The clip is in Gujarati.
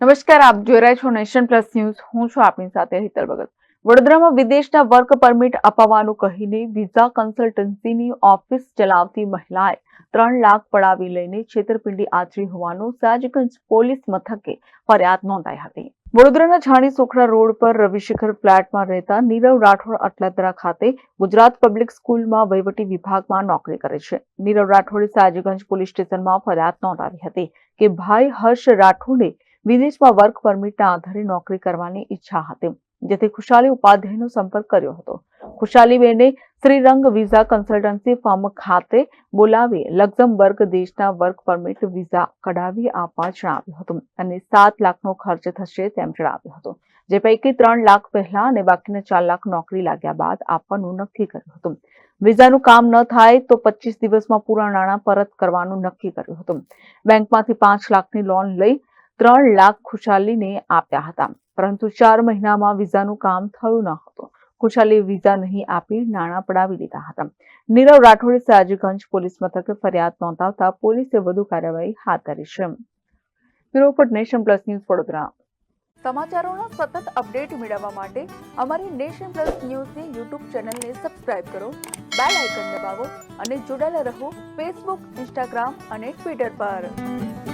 નમસ્કાર, આપ જોઈ રહ્યા છો નેશન પ્લસ ન્યૂઝ. હું છું આપની સાથે હિતલ ભગત. વડોદરામાં વિદેશના વર્ક પરમિટ અપાવવાનું કહીને વિઝા કન્સલ્ટન્સીની ઓફિસ ચલાવતી મહિલાએ 3 લાખ પડાવી લઈને છેતરપિંડી આચરી હોવાનું સયાજીગંજ પોલીસ મથકે ફરિયાદ નોંધાઈ હતી. વડોદરાના છાણી સોખરા રોડ પર રવિશેખર ફ્લેટમાં રહેતા નીરવ રાઠોડ અટલાદરા ખાતે ગુજરાત પબ્લિક સ્કૂલમાં વહીવટી વિભાગમાં નોકરી કરે છે. નીરવ રાઠોડે સયાજીગંજ પોલીસ સ્ટેશનમાં ફરિયાદ નોંધાવી હતી કે ભાઈ હર્ષ રાઠોડે વિદેશમાં વર્ક પરમિટના આધારે નોકરી કરવાની ઈચ્છા હતી, જેથી ખુશાલી ઉપાધ્યાયનો સંપર્ક કર્યો હતો. ખુશાલીબેને શ્રીરંગ વિઝા કન્સલ્ટન્સી ફર્મ ખાતે બોલાવી લક્ઝમબર્ગ દેશના વર્ક પરમિટ વિઝા કઢાવી આપવા જણાવ્યું હતું અને 7 લાખનો ખર્ચ થશે તેમ જણાવ્યું હતું, જે પૈકી 3 લાખ પહેલા અને બાકીના 4 લાખ નોકરી લાગ્યા બાદ આપવાનું નક્કી કર્યું હતું. વિઝાનું કામ ન થાય તો 25 દિવસમાં પૂરા નાણાં પરત કરવાનું નક્કી કર્યું હતું. બેંકમાંથી 5 લાખની લોન લઈ 3 લાખ ખુશાલીને આપ્યા હતા, પરંતુ 4 મહિનામાં વિઝાનું કામ થયું ન હતું. ખુશાલીએ વિઝા નહીં આપી નાણાં પડાવી લીધા હતા. નીરવ રાઠોડે સયાજીગંજ પોલીસ મથકે ફરિયાદ નોંધાવતા પોલીસે વધુ કાર્યવાહી હાથ ધરી છે. Bureau report, nation plus news, Vadodara. સમાચારોના સતત અપડેટ મેળવવા માટે અમારી નેશન પ્લસ ન્યૂઝની યુટ્યુબ ચેનલને સબસ્ક્રાઇબ કરો, બેલ આઇકન દબાવો અને જોડાયેલા રહો ફેસબુક, ઇન્સ્ટાગ્રામ અને ટ્વિટર પર.